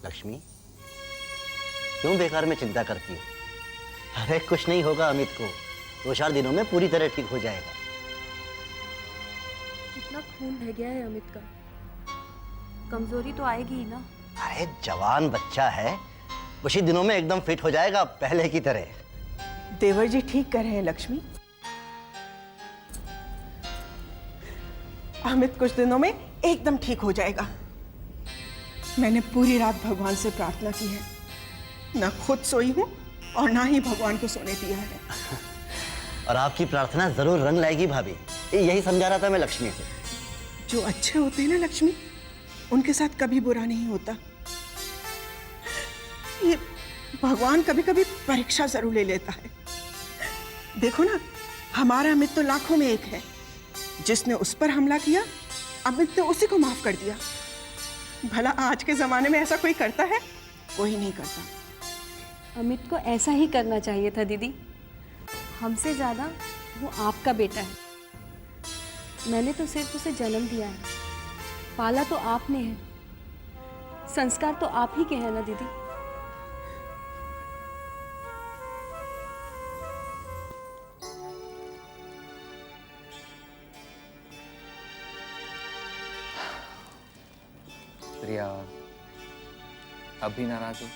लक्ष्मी, क्यों बेकार में चिंता करती हो? अरे कुछ नहीं होगा अमित को, 2-4 दिनों में पूरी तरह ठीक हो जाएगा। कितना खून बह गया है अमित का, कमजोरी तो आएगी ही ना। अरे जवान बच्चा है, कुछ ही दिनों में एकदम फिट हो जाएगा पहले की तरह। देवर जी ठीक कह रहे हैं लक्ष्मी। अमित कुछ दिनों में एकदम ठीक हो जाएगा। मैंने पूरी रात भगवान से प्रार्थना की है, ना खुद सोई हूं और ना ही भगवान को सोने दिया है। और आपकी प्रार्थना जरूर रंग लाएगी भाभी, यही समझा रहा था मैं लक्ष्मी को। जो अच्छे होते हैं ना लक्ष्मी, उनके साथ कभी बुरा नहीं होता। ये भगवान कभी कभी परीक्षा जरूर ले लेता है। देखो ना, हमारा अमित तो लाखों में एक है। जिसने उस पर हमला किया, अमित ने उसी को माफ कर दिया। भला आज के जमाने में ऐसा कोई करता है? कोई नहीं करता। अमित को ऐसा ही करना चाहिए था दीदी। हमसे ज्यादा वो आपका बेटा है। मैंने तो सिर्फ उसे जन्म दिया है, पाला तो आपने है, संस्कार तो आप ही के हैं ना दीदी। प्रिया, अभी नाराज हो?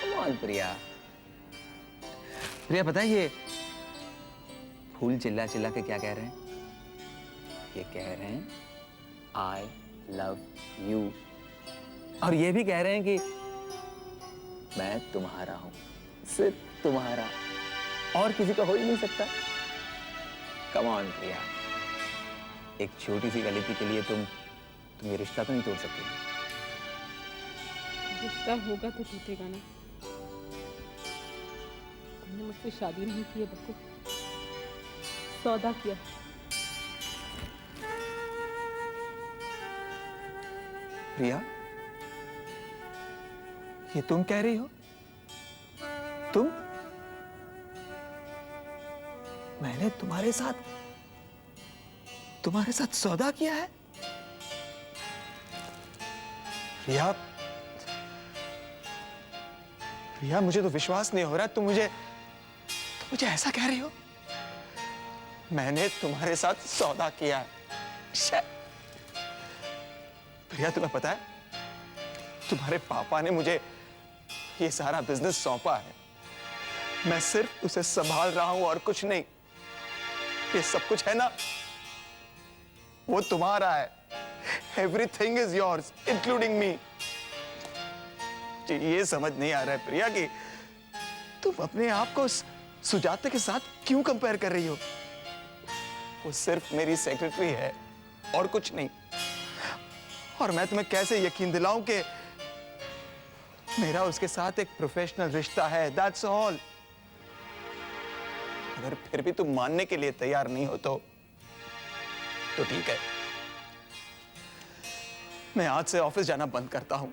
कम ऑन प्रिया। प्रिया पता है ये फूल चिल्ला चिल्ला के क्या कह रहे हैं? ये कह रहे हैं आई लव यू, और ये भी कह रहे हैं कि मैं तुम्हारा हूं, सिर्फ तुम्हारा, और किसी का हो ही नहीं सकता। कम ऑन प्रिया, एक छोटी सी गलती के लिए तुम ये रिश्ता तो नहीं तोड़ सकती। रिश्ता होगा तो टूटेगा ना। तुमने मुझसे शादी नहीं की है बक्कू, सौदा किया। प्रिया, ये तुम कह रही हो? मैंने तुम्हारे साथ सौदा किया है? प्रिया, मुझे तो विश्वास नहीं हो रहा। तुम मुझे ऐसा कह रही हो? मैंने तुम्हारे साथ सौदा किया है। प्रिया, तुम्हें पता है, तुम्हारे पापा ने मुझे ये सारा बिजनेस सौंपा है। मैं सिर्फ उसे संभाल रहा हूं और कुछ नहीं। ये सब कुछ है ना, वो तुम्हारा है। Everything is yours, including me. ये समझ नहीं आ रहा है प्रिया कि तुम अपने आप को सुजाता के साथ क्यों कंपेयर कर रही हो? वो सिर्फ मेरी सेक्रेटरी है और कुछ नहीं। और मैं तुम्हें कैसे यकीन दिलाऊं कि मेरा उसके साथ एक प्रोफेशनल रिश्ता है? That's all. अगर फिर भी तुम मानने के लिए तैयार नहीं हो तो ठीक है। मैं आज से ऑफिस जाना बंद करता हूं।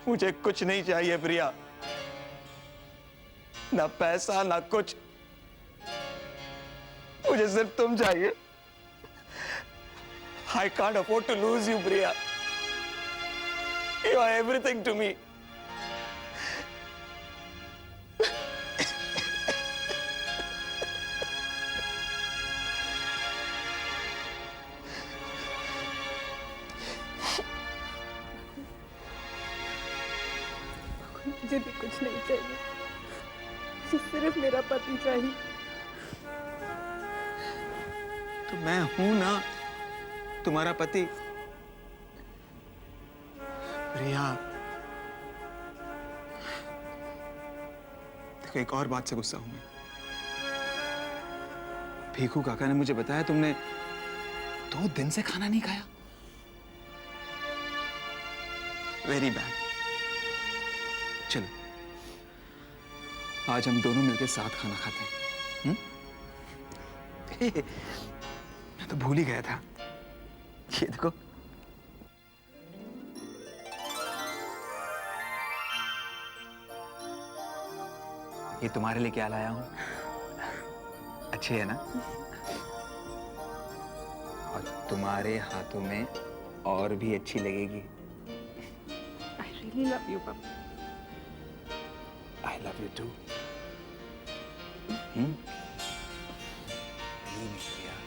मुझे कुछ नहीं चाहिए प्रिया, ना पैसा ना कुछ। मुझे सिर्फ तुम चाहिए। I can't afford to lose you, Priya. You are everything to me. मुझे भी कुछ नहीं चाहिए, मुझे सिर्फ मेरा पति चाहिए। तो मैं हूं ना तुम्हारा पति। प्रिया, देखो एक और बात से गुस्सा हूं मैं। भीखू काका ने मुझे बताया तुमने 2 दिन से खाना नहीं खाया। Very bad. चलो आज हम दोनों मिलकर साथ खाना खाते हैं। मैं तो भूल ही गया था। ये देखो, ये तुम्हारे लिए क्या लाया हूं। अच्छी है ना? और तुम्हारे हाथों में और भी अच्छी लगेगी। I really love you, Papa. I love you too. You mean, yeah.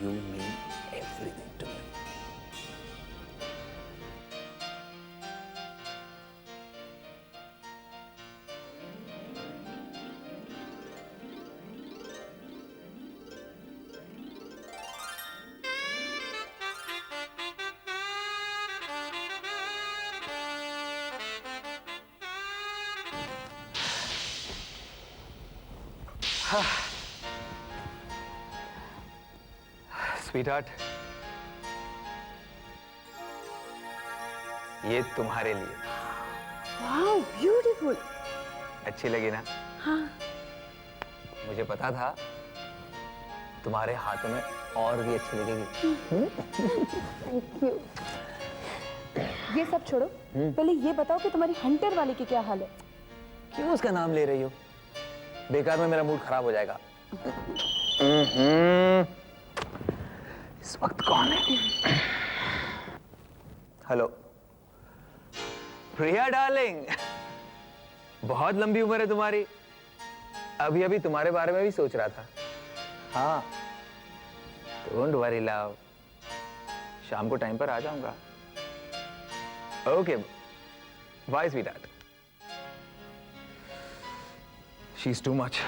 You mean everything to me. Sweetheart, ये तुम्हारे लिए। Wow, beautiful. अच्छी लगी ना? हाँ। मुझे पता था तुम्हारे हाथों में और भी अच्छी लगेगी। ये सब छोड़ो, पहले ये बताओ कि तुम्हारी हंटर वाली की क्या हाल है? क्यों उसका नाम ले रही हो? बेकार में मेरा मूड खराब हो जाएगा। इस वक्त कौन है? हेलो प्रिया डार्लिंग, बहुत लंबी उम्र है तुम्हारी। अभी अभी तुम्हारे बारे में भी सोच रहा था। हाँ, डोंट वरी लव, शाम को टाइम पर आ जाऊंगा। Okay, bye sweetheart. She is too much.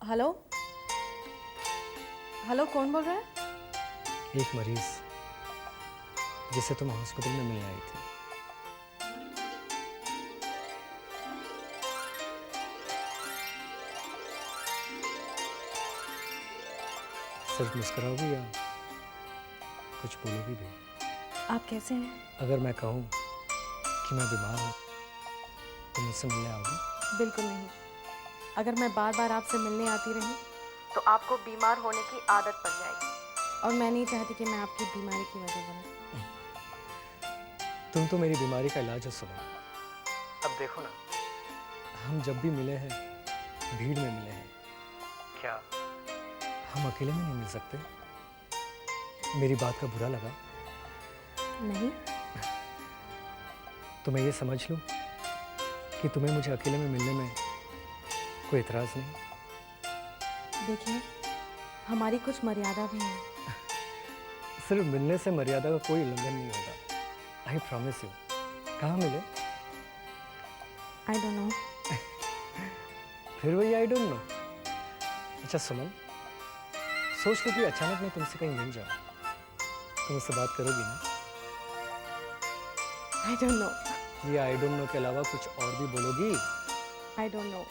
Hello hello, कौन बोल रहा है? एक मरीज जिसे तुम हॉस्पिटल में मिलने आई थी। सिर्फ मुस्कुराओगी या कुछ बोलोगी भी? आप कैसे हैं? अगर मैं कहूँ कि मैं बीमार हूँ तो मुझसे मिलने आओगी? बिल्कुल नहीं। अगर मैं बार बार आपसे मिलने आती रही तो आपको बीमार होने की आदत पड़ जाएगी, और मैं नहीं चाहती कि मैं आपकी बीमारी की वजह बनूं। तुम तो मेरी बीमारी का इलाज है सुनो। अब देखो ना, हम जब भी मिले हैं भीड़ में मिले हैं, क्या हम अकेले में नहीं मिल सकते? मेरी बात का बुरा लगा? नहीं, तो मैं ये समझ लूं कि तुम्हें मुझे अकेले में मिलने में कोई इतराज नहीं? देखिए, हमारी कुछ मर्यादा भी है। सिर्फ मिलने से मर्यादा का कोई उल्लंघन नहीं होगा। I promise you. कहाँ मिले? आई डोंट नो। फिर वही आई डोंट नो। अच्छा सुमन, सोच लो कि अचानक मैं तुमसे कहीं मिल जाऊं, तुम मुझसे बात करोगी ना? आई डोंट नो। ये आई डोंट नो के अलावा कुछ और भी बोलोगी? आई डोंट नो।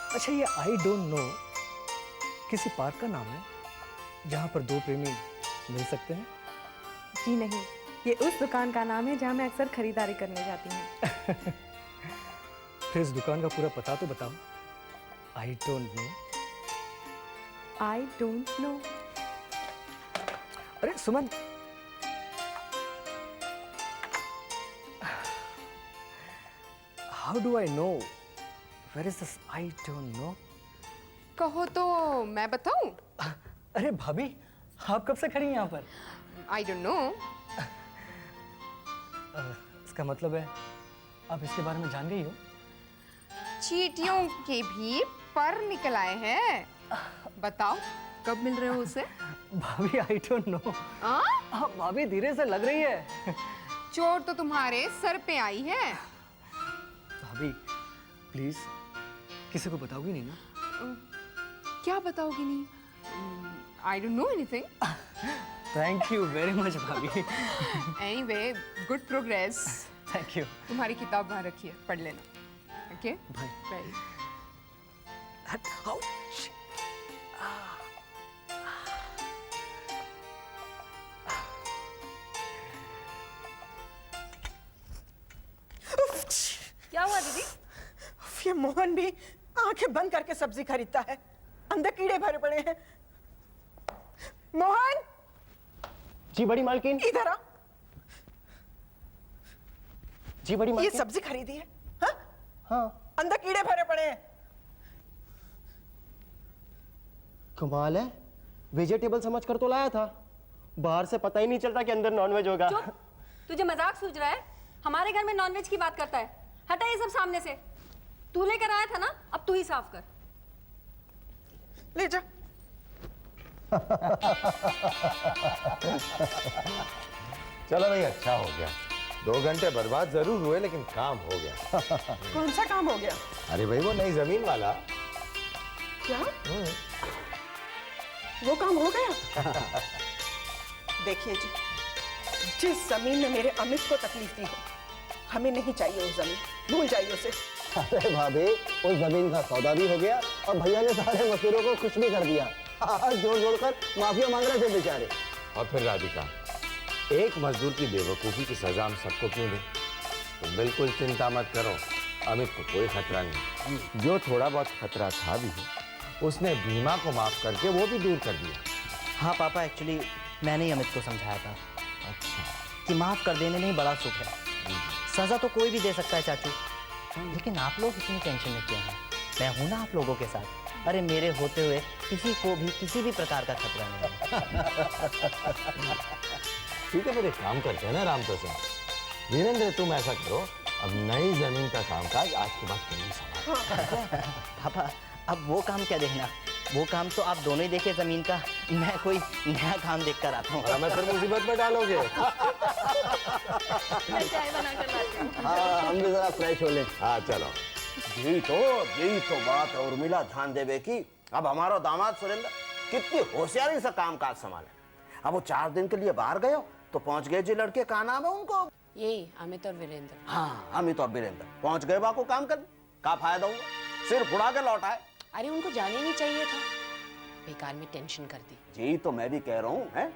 अच्छा, ये आई डोंट नो किसी पार्क का नाम है जहाँ पर दो प्रेमी मिल सकते हैं? जी नहीं, ये उस दुकान का नाम है जहाँ मैं अक्सर खरीदारी करने जाती हूँ। फिर इस दुकान का पूरा पता तो बताओ। I don't know. I don't know. अरे Suman, how do I know? Where is this I don't know? कहो तो मैं बताऊं? अरे भाभी, आप कब से खड़ी हैं यहाँ पर? आई डोंट नो। इसका मतलब है आप इसके बारे में जान गई हो? चींटियों के भी पर निकल आए हैं। बताओ कब मिल रहे हो उसे? भाभी आई डोंट नो। हाँ? भाभी धीरे से लग रही है। चोट तो तुम्हारे सर पे आई है। भाभी प्लीज किसी को बताओगी नहीं ना? क्या बताओगी नहीं? I don't know anything. Thank you very much भाभी। Anyway, good progress. Thank you. तुम्हारी किताब वहाँ रखिए, पढ़ लेना। Okay bye. क्या हुआ दीदी? ये मोहन भी आंखें बंद करके सब्जी खरीदता है, अंदर कीड़े भरे पड़े हैं। मोहन, जी बड़ी मालकिन। इधर आ। जी बड़ी ये मालकिन। सब्जी खरीदी है? हाँ? हाँ। अंदर कीड़े भरे पड़े हैं। कमाल है, वेजिटेबल समझ कर तो लाया था, बाहर से पता ही नहीं चलता कि अंदर नॉनवेज होगा। चुप, तुझे मजाक सूझ रहा है? हमारे घर में नॉनवेज की बात करता है। हटा ये सब सामने से। तू लेकर आया था ना, अब तू ही साफ कर। ले जा। चलो भाई, अच्छा हो गया। 2 घंटे बर्बाद जरूर हुए लेकिन काम हो गया। कौन सा काम हो गया? अरे भाई, वो नई जमीन वाला। क्या? वो काम हो गया? देखिए जी, जिस जमीन ने मेरे अमित को तकलीफ दी है, हमें नहीं चाहिए वो जमीन, भूल जाइए उसे। अरे भाभी, उस जमीन का सौदा भी हो गया और भैया ने सारे मजदूरों को खुश भी कर दिया। हाथ जोड़ जोड़कर माफिया मांग रहे थे बेचारे। और फिर राधिका, एक मजदूर की बेवकूफी की सजा हम सबको क्यों दें? तो बिल्कुल चिंता मत करो, अमित को कोई खतरा नहीं। जो थोड़ा बहुत खतरा था भी, उसने भीमा को माफ करके वो भी दूर कर दिया। हाँ पापा, एक्चुअली मैंने ही अमित को समझाया था। अच्छा। कि माफ कर देने में ही बड़ा सुख है। सजा तो कोई भी दे सकता है चाचू, लेकिन आप लोग इतनी टेंशन में क्यों हैं? मैं हूं ना आप लोगों के साथ। अरे मेरे होते हुए किसी को भी किसी भी प्रकार का खतरा नहीं है। ठीक है, फिर एक काम करते हैं ना राम प्रसाद। वीरेंद्र, तुम ऐसा करो, अब नई जमीन का कामकाज आज के बाद तुम ही संभालो। पापा, अब वो काम क्या देखना, वो काम तो आप दोनों ही देखे जमीन का। मैं कोई नया काम देख कर आता हूँ। हमें फिर मुसीबत में डालोगे। चाय बना कर लाते हैं। हाँ, हम भी जरा फ्रेश हो लें। हाँ चलो। यही तो बात है उर्मिला ध्यान देवे की। अब हमारा दामाद सुरेंद्र कितनी होशियारी से काम काज संभाले। अब वो 4 दिन के लिए बाहर गए तो पहुंच गए जी लड़के, का नाम है उनको? यही अमित और वीरेंद्र। हाँ, अमित और वीरेंद्र पहुंच गए बाको काम कर। का फायदा हुआ? सिर फुड़ा के लौट आए। अरे उनको जाने ही नहीं चाहिए था, बेकार में टेंशन कर दी। जी तो मैं भी कह रहा हूँ है।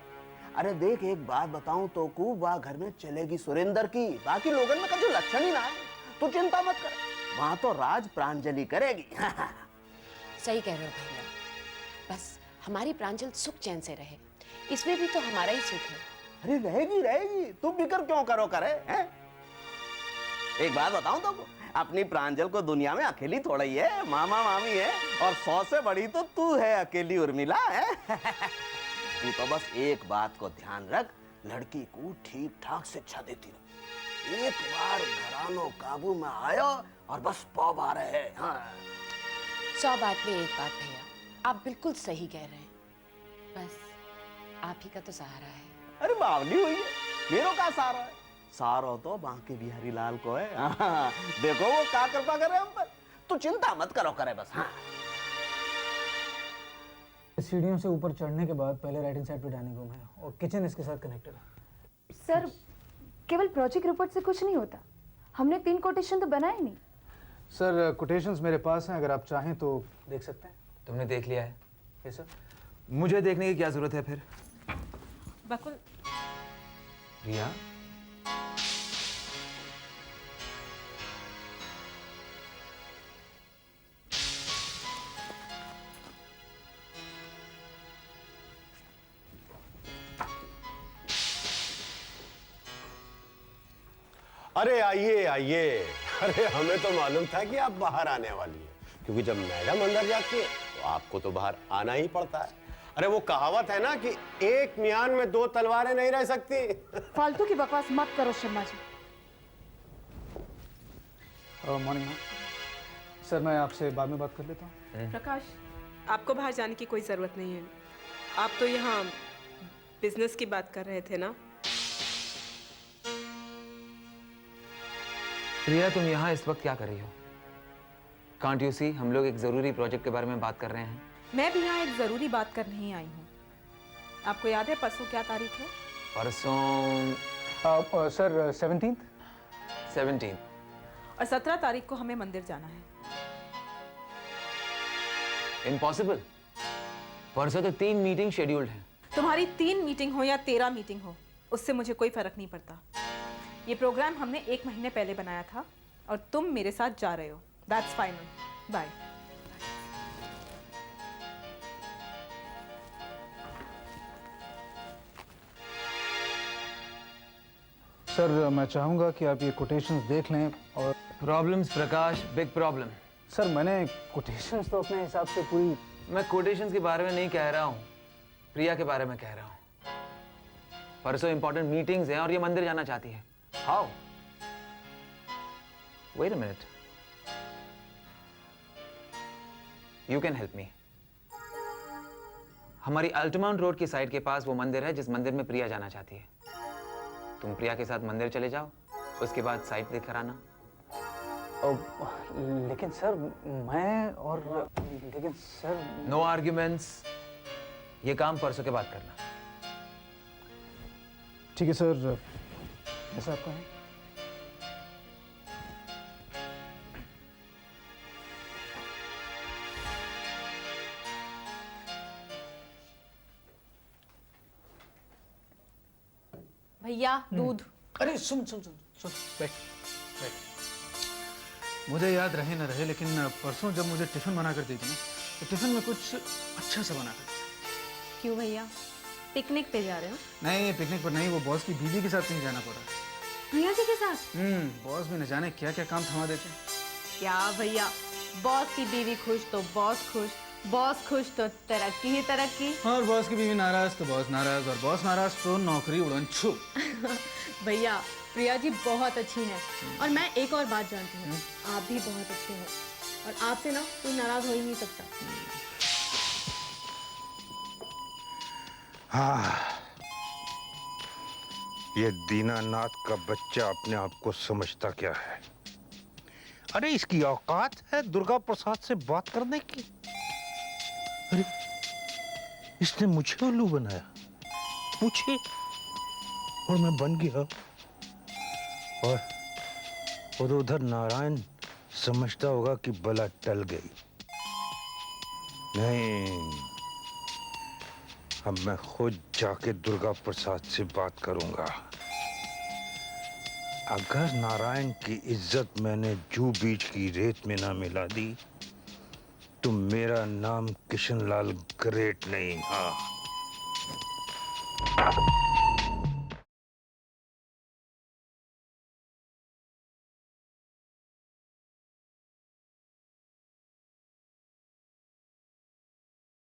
अरे देख, एक बात बताऊं तो वहाँ घर में चलेगी सुरेंद्र की, बाकी लोगों में कभी लक्षण ही ना है। तू चिंता मत कर, वहां तो राज प्रांजलि करेगी। सही कह रहे हो भैया, बस हमारी प्रांजल सुख चैन से रहे, इसमें भी तो हमारा ही सुख है। अरे रहेगी रहेगी, तू फिक्र क्यों करो करे हैं? एक बात बताऊं तो, अपनी प्रांजल को दुनिया में अकेली थोड़ा ही है, मामा मामी है और 100 से बड़ी तो तू है अकेली उर्मिला है। तू तो बस एक बात को ध्यान रख, लड़की को ठीक ठाक शिक्षा देती रह। एक बार घरानो काबू में आया और बस पाव आ रहे हैं। हाँ। 100 बात में एक बात भैया, आप बिल्कुल सही कह रहे हैं, बस आप ही का तो सहारा है। अरे बावली हुई है, मेरे का सहारा है? सारो तो बांके बिहारी लाल को है। हाँ, देखो वो क्या कृपा करे हम पर। तू चिंता मत करो करे बस। हाँ। सीढ़ियों से ऊपर चढ़ने के बाद पहले राइट हैंड साइड पे डाइनिंग रूम है और किचन इसके साथ कनेक्टेड है। सर, केवल प्रोजेक्ट रिपोर्ट से कुछ नहीं होता, हमने 3 कोटेशन तो बनाए नहीं। सर, कोटेशंस मेरे पास हैं, अगर आप चाहें तो देख सकते हैं। तुमने देख लिया है? Yes sir. मुझे देखने की क्या जरूरत है फिर? बकुल, रिया, अरे आइए आइए। अरे हमें तो मालूम था कि आप बाहर आने वाली है, क्योंकि जब मैडम अंदर जाती है तो आपको तो बाहर आना ही पड़ता है। अरे वो कहावत है ना कि एक म्यान में 2 तलवारें नहीं रह सकती। फालतू की बकवास मत करो Sharma ji. Morning ma'am. Sir, मैं आपसे बाद में बात कर लेता हूँ। प्रकाश, आपको बाहर जाने की कोई ज़रूरत नहीं है। आप तो यहाँ बिजनेस की बात कर रहे थे ना? रिया, तुम यहाँ इस वक्त क्या कर रही हो? कांट यू सी, हम लोग एक जरूरी प्रोजेक्ट के बारे में बात कर रहे हैं। मैं भी यहाँ एक ज़रूरी बात करने ही आई हूँ। आपको याद है परसों क्या तारीख है? परसों सर 17th 17। और 17 तारीख को हमें मंदिर जाना है। इम्पॉसिबल, परसों तो 3 मीटिंग शेड्यूल्ड हैं। तुम्हारी 3 मीटिंग हो या 13 मीटिंग हो, उससे मुझे कोई फर्क नहीं पड़ता। ये प्रोग्राम हमने 1 महीने पहले बनाया था और तुम मेरे साथ जा रहे हो। That's final. बाय। सर मैं चाहूँगा कि आप ये कोटेशंस देख लें। और प्रॉब्लम्स प्रकाश, बिग प्रॉब्लम। सर मैंने कोटेशंस तो अपने हिसाब से पूरी। मैं कोटेशंस के बारे में नहीं कह रहा हूँ, प्रिया के बारे में कह रहा हूँ। परसों इंपॉर्टेंट मीटिंग्स हैं और ये मंदिर जाना चाहती है। How? Wait a minute, you can help me. हमारी अल्टमाउंट रोड की साइड के पास वो मंदिर है जिस मंदिर में प्रिया जाना चाहती है। तुम प्रिया के साथ मंदिर चले जाओ, उसके बाद साइट देखकर आना। लेकिन सर लेकिन सर। नो आर्ग्यूमेंट्स, ये काम परसों के बाद करना। ठीक है सर, जैसा आपका है। भैया दूध। अरे सुन बैठ। मुझे याद रहे न रहे, लेकिन परसों जब मुझे टिफिन बना कर दी थी ना, तो टिफिन में कुछ अच्छा सा बना कर। क्यों भैया, पिकनिक पे जा रहे हो? नहीं, पिकनिक पर नहीं, वो बॉस की बीवी के साथ कहीं जाना पड़ा। भैया जी के साथ? बॉस भी न जाने क्या क्या काम थमा देते हैं। क्या भैया, बॉस की बीवी खुश तो बॉस खुश, बॉस खुश तो तरक्की ही तरक्की। और बॉस की बीवी नाराज तो बॉस नाराज, और बॉस नाराज तो नौकरी उड़न छू। भैया प्रिया जी बहुत अच्छी हैं और मैं एक और बात जानती हूँ, आप भी बहुत अच्छे हो और आपसे ना कोई नाराज हो ही नहीं सकता। हाँ, ये दीनानाथ का बच्चा अपने आप को समझता क्या है? अरे इसकी औकात है दुर्गा प्रसाद से बात करने की। अरे इसने मुझे उल्लू बनाया, पूछे, और मैं बन गया। और उधर नारायण समझता होगा कि बला टल गई। नहीं, अब मैं खुद जाके दुर्गा प्रसाद से बात करूंगा। अगर नारायण की इज्जत मैंने जू बीच की रेत में ना मिला दी तो मेरा नाम किशनलाल ग्रेट नहीं। हाँ।